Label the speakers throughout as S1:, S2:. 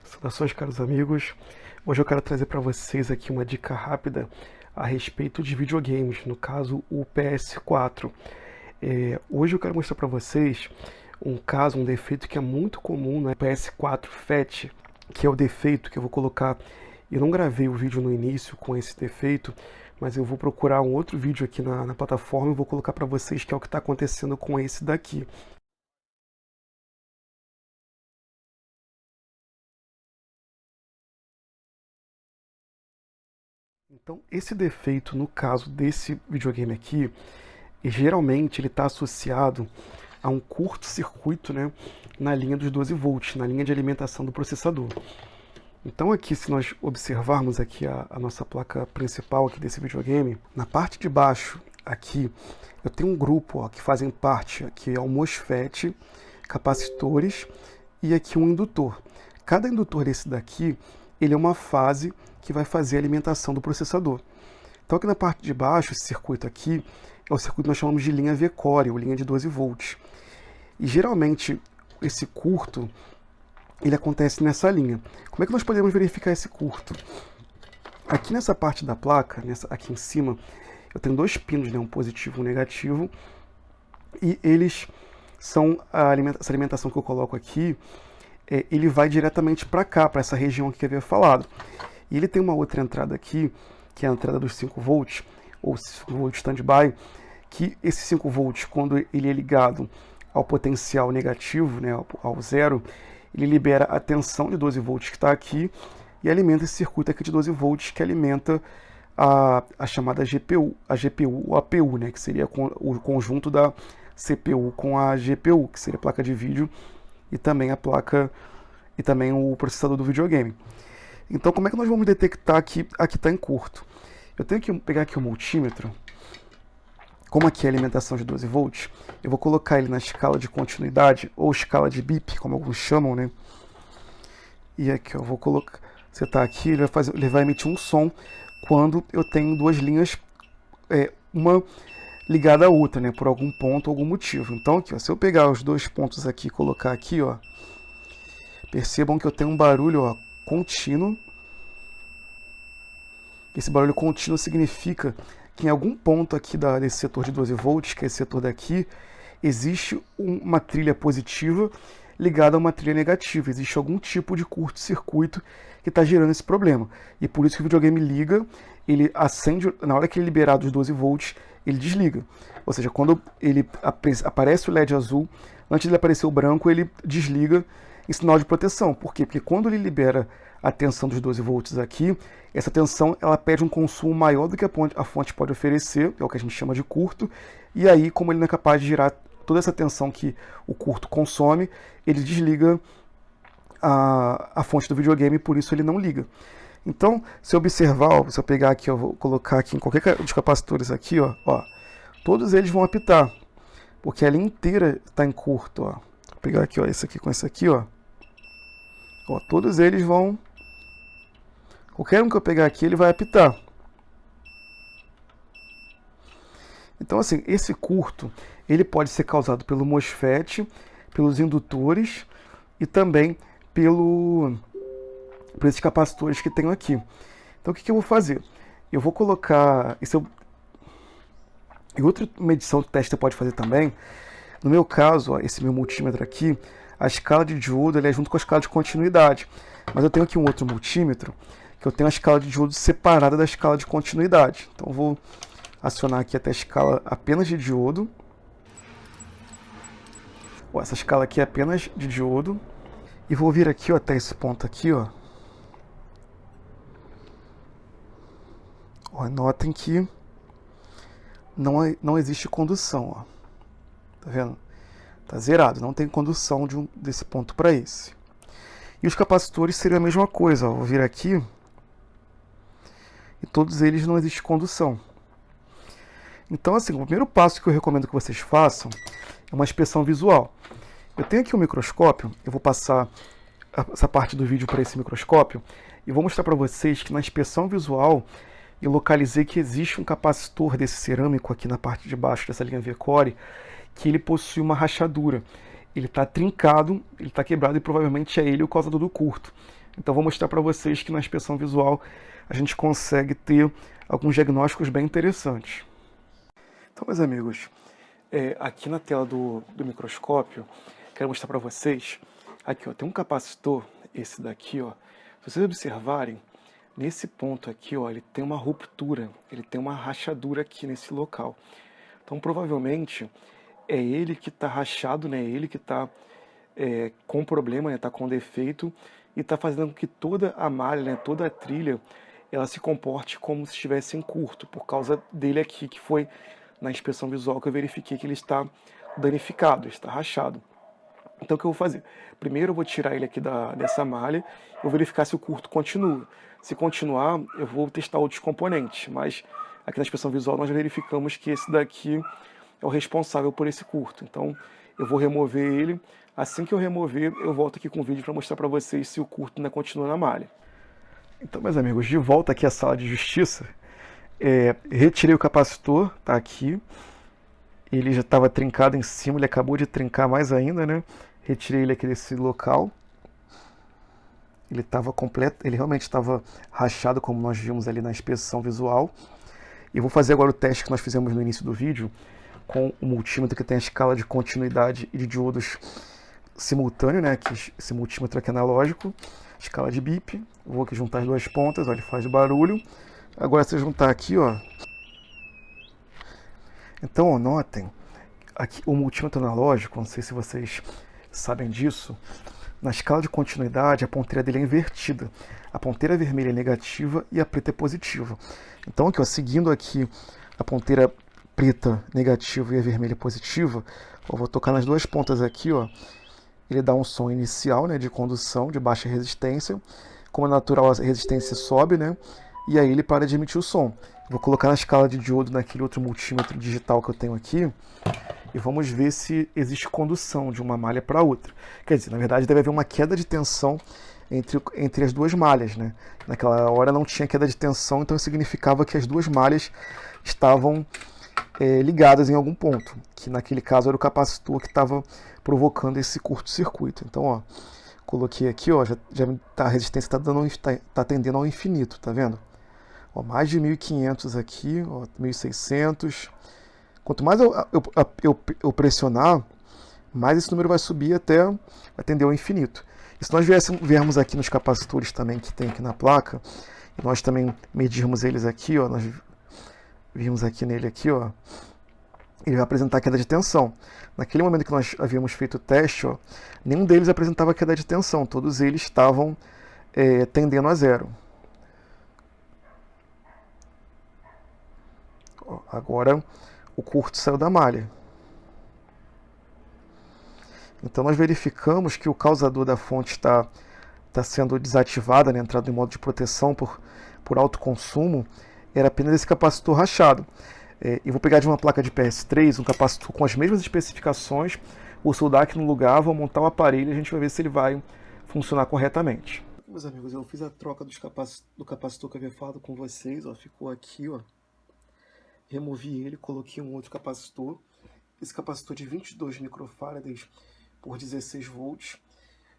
S1: Saudações, caros amigos. Hoje eu quero trazer para vocês aqui uma dica rápida a respeito de videogames, no caso o PS4. Hoje eu quero mostrar para vocês um defeito que é muito comum no PS4 Fat, que é o defeito que eu vou colocar. Eu não gravei o vídeo no início com esse defeito, mas eu vou procurar um outro vídeo aqui na plataforma e vou colocar para vocês que é o que está acontecendo com esse daqui. Então, esse defeito, no caso desse videogame aqui, geralmente ele está associado a um curto-circuito, né, na linha dos 12 volts, na linha de alimentação do processador. Então aqui, se nós observarmos aqui a nossa placa principal aqui desse videogame, na parte de baixo aqui, eu tenho um grupo que fazem parte, aqui é o MOSFET, capacitores e aqui um indutor. Cada indutor desse daqui, ele é uma fase que vai fazer a alimentação do processador. Então aqui na parte de baixo, esse circuito aqui, é o circuito que nós chamamos de linha V-Core, ou linha de 12 volts. E geralmente esse curto, ele acontece nessa linha. Como é que nós podemos verificar esse curto? Aqui nessa parte da placa, aqui em cima, eu tenho dois pinos, né, um positivo e um negativo, e eles são essa alimentação que eu coloco aqui, ele vai diretamente para cá, para essa região que eu havia falado. E ele tem uma outra entrada aqui, que é a entrada dos 5 volts, ou 5 volts standby, que esse 5 volts, quando ele é ligado ao potencial negativo, né, ao zero, ele libera a tensão de 12 volts que está aqui e alimenta esse circuito aqui de 12 volts que alimenta a chamada GPU, a GPU ou APU, né, que seria o conjunto da CPU com a GPU, que seria a placa de vídeo e também a placa e também o processador do videogame. Então, como é que nós vamos detectar que aqui está em curto? Eu tenho que pegar aqui o multímetro. Como aqui é a alimentação de 12 volts, eu vou colocar ele na escala de continuidade, ou escala de BIP, como alguns chamam, né? E aqui eu vou colocar, você está aqui, ele vai emitir um som quando eu tenho duas linhas, uma ligada à outra, né? Por algum ponto, algum motivo. Então, aqui, ó, se eu pegar os dois pontos aqui e colocar aqui, ó, percebam que eu tenho um barulho, ó, contínuo. Esse barulho contínuo significa que em algum ponto aqui desse setor de 12 volts, que é esse setor daqui, existe uma trilha positiva ligada a uma trilha negativa. Existe algum tipo de curto-circuito que está gerando esse problema. E por isso que o videogame liga, ele acende, na hora que ele liberar dos 12 volts, ele desliga. Ou seja, quando ele aparece o LED azul, antes de aparecer o branco, ele desliga em sinal de proteção. Por quê? Porque quando ele libera a tensão dos 12 volts aqui, essa tensão ela pede um consumo maior do que a fonte pode oferecer, é o que a gente chama de curto, e aí, como ele não é capaz de gerar toda essa tensão que o curto consome, ele desliga a fonte do videogame e por isso ele não liga. Então, se eu observar, ó, se eu pegar aqui, eu vou colocar aqui em qualquer dos capacitores aqui, ó, todos eles vão apitar, porque a linha inteira está em curto. Ó. Vou pegar aqui, ó, esse aqui com esse aqui, ó. Todos eles vão... Qualquer um que eu pegar aqui, ele vai apitar. Então, assim, esse curto, ele pode ser causado pelo MOSFET, pelos indutores e também por esses capacitores que tenho aqui. Então, o que eu vou fazer? Eu vou colocar... E outra medição de teste que você pode fazer também, no meu caso, ó, esse meu multímetro aqui, a escala de diodo é junto com a escala de continuidade. Mas eu tenho aqui um outro multímetro, que eu tenho a escala de diodo separada da escala de continuidade. Então eu vou acionar aqui até a escala apenas de diodo. Essa escala aqui é apenas de diodo. E vou vir aqui, ó, até esse ponto aqui, ó. Notem que não existe condução, ó. Tá vendo? Tá zerado, não tem condução desse ponto para esse. E os capacitores seriam a mesma coisa, ó. Vou vir aqui e todos eles não existe condução. Então, assim, o primeiro passo que eu recomendo que vocês façam é uma inspeção visual. Eu tenho aqui um microscópio, eu vou passar essa parte do vídeo para esse microscópio e vou mostrar para vocês que na inspeção visual e localizei que existe um capacitor desse cerâmico aqui na parte de baixo dessa linha V-Core, que ele possui uma rachadura. Ele está trincado, ele está quebrado e provavelmente é ele o causador do curto. Então vou mostrar para vocês que na inspeção visual a gente consegue ter alguns diagnósticos bem interessantes. Então, meus amigos, aqui na tela do microscópio, quero mostrar para vocês, aqui ó, tem um capacitor, esse daqui, ó. Se vocês observarem, nesse ponto aqui, ó, ele tem uma ruptura, ele tem uma rachadura aqui nesse local. Então, provavelmente, é ele que está rachado, né? Ele que está com problema, está com defeito, e está fazendo com que toda a malha, né, toda a trilha, ela se comporte como se estivesse em curto, por causa dele aqui, que foi na inspeção visual que eu verifiquei que ele está danificado, está rachado. Então o que eu vou fazer? Primeiro eu vou tirar ele aqui dessa malha, vou verificar se o curto continua. Se continuar, eu vou testar outros componentes, mas aqui na inspeção visual nós verificamos que esse daqui é o responsável por esse curto. Então eu vou remover ele. Assim que eu remover, eu volto aqui com o vídeo para mostrar para vocês se o curto ainda continua na malha. Então, meus amigos, de volta aqui à sala de justiça, retirei o capacitor, tá aqui. Ele já estava trincado em cima, ele acabou de trincar mais ainda, né? Retirei ele aqui desse local. Ele estava completo, ele realmente estava rachado, como nós vimos ali na inspeção visual. E vou fazer agora o teste que nós fizemos no início do vídeo, com o multímetro que tem a escala de continuidade e de diodos simultâneo, né? Esse multímetro aqui é analógico, escala de bip. Vou aqui juntar as duas pontas, ó, ele faz barulho. Agora se eu juntar aqui, ó. Então, ó, notem, aqui o multímetro analógico, não sei se vocês sabem disso, na escala de continuidade a ponteira dele é invertida. A ponteira vermelha é negativa e a preta é positiva. Então aqui, ó, seguindo aqui a ponteira preta negativa e a vermelha positiva, eu vou tocar nas duas pontas aqui, ó. Ele dá um som inicial, né, de condução, de baixa resistência. Como é natural, a resistência sobe, né, e aí ele para de emitir o som. Vou colocar na escala de diodo naquele outro multímetro digital que eu tenho aqui e vamos ver se existe condução de uma malha para outra. Quer dizer, na verdade deve haver uma queda de tensão entre as duas malhas, né? Naquela hora não tinha queda de tensão, então significava que as duas malhas estavam ligadas em algum ponto, que naquele caso era o capacitor que estava provocando esse curto-circuito. Então, ó, coloquei aqui, ó, a resistência está tendendo ao infinito, tá vendo? Ó, mais de 1500 aqui, ó, 1600. Quanto mais eu pressionar, mais esse número vai subir até atender ao infinito. E se nós viermos aqui nos capacitores também que tem aqui na placa, e nós também medirmos eles aqui, ó, nós vimos aqui nele aqui, ó, ele vai apresentar queda de tensão. Naquele momento que nós havíamos feito o teste, ó, nenhum deles apresentava queda de tensão, todos eles estavam tendendo a zero. Ó, agora o curto saiu da malha. Então nós verificamos que o causador da fonte está sendo desativado, né, entrado em modo de proteção por alto consumo, era apenas esse capacitor rachado. Eu vou pegar de uma placa de PS3 um capacitor com as mesmas especificações, vou soldar aqui no lugar, vou montar o aparelho e a gente vai ver se ele vai funcionar corretamente. Meus amigos, eu fiz a troca do capacitor que eu havia falado com vocês, ó, ficou aqui, ó. Removi ele, coloquei um outro capacitor, esse capacitor de 22 microfarads por 16 volts.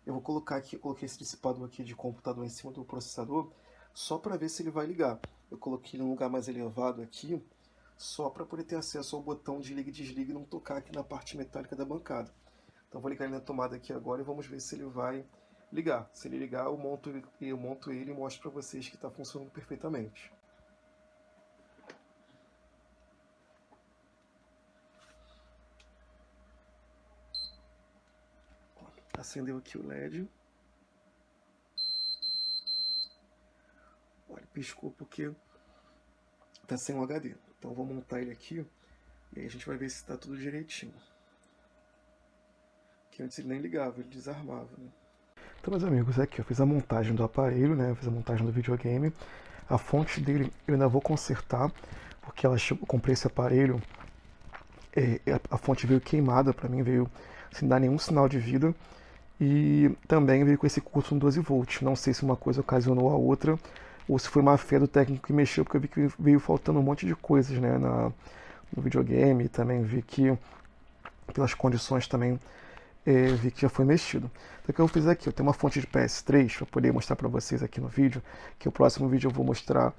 S1: Eu vou colocar aqui, eu coloquei esse dissipador aqui de computador em cima do processador, só para ver se ele vai ligar. Eu coloquei ele em um lugar mais elevado aqui, só para poder ter acesso ao botão de liga e desliga e não tocar aqui na parte metálica da bancada. Então vou ligar ele na tomada aqui agora e vamos ver se ele vai ligar. Se ele ligar, eu monto ele e mostro para vocês que está funcionando perfeitamente. Acendeu aqui o LED. Olha, piscou porque está sem o HD. Então vou montar ele aqui e aí a gente vai ver se está tudo direitinho. Que antes ele nem ligava, ele desarmava, né? Então, meus amigos, aqui eu fiz a montagem do aparelho, né? Eu fiz a montagem do videogame. A fonte dele eu ainda vou consertar, porque eu comprei esse aparelho, a fonte veio queimada para mim, veio sem dar nenhum sinal de vida. E também veio com esse curto no 12 volts. Não sei se uma coisa ocasionou a outra, ou se foi má fé do técnico que mexeu, porque eu vi que veio faltando um monte de coisas, né, no videogame, e também vi que, pelas condições também, vi que já foi mexido. Então o que eu fiz aqui, eu tenho uma fonte de PS3 para poder mostrar para vocês aqui no vídeo, que o próximo vídeo eu vou mostrar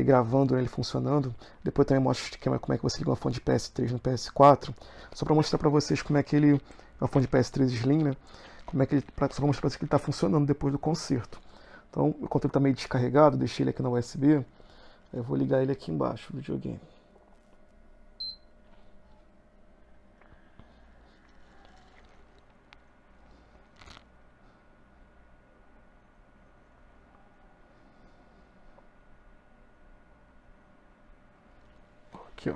S1: gravando ele funcionando. Depois eu também mostro como é que você liga uma fonte de PS3 no PS4, só para mostrar para vocês como é que ele, uma fonte de PS3 Slim, né, como é que ele, só para mostrar para vocês que ele está funcionando depois do conserto. Então, o controle está meio descarregado, deixei ele aqui na USB, eu vou ligar ele aqui embaixo, o videogame. Aqui, ó.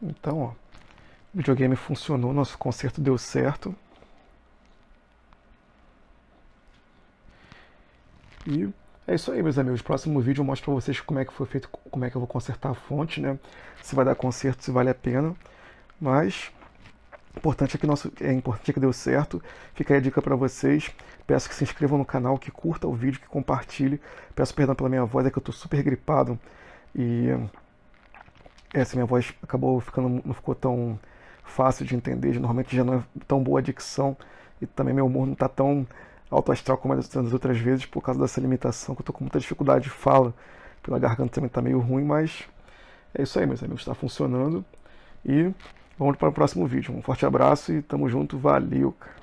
S1: Então, ó, o videogame funcionou, nosso conserto deu certo. E é isso aí, meus amigos. Próximo vídeo eu mostro pra vocês como é que foi feito, como é que eu vou consertar a fonte, né? Se vai dar conserto, se vale a pena. Mas importante é importante que deu certo. Fica aí a dica pra vocês. Peço que se inscrevam no canal, que curta o vídeo, que compartilhe. Peço perdão pela minha voz, é que eu tô super gripado. E essa minha voz acabou ficando, não ficou tão fácil de entender. Normalmente já não é tão boa a dicção. E também meu humor não tá tão alto astral como das outras vezes, por causa dessa limitação, que eu tô com muita dificuldade de fala. Pela garganta também tá meio ruim, mas é isso aí, meus amigos. Está funcionando. E vamos para o próximo vídeo. Um forte abraço e tamo junto. Valeu, cara.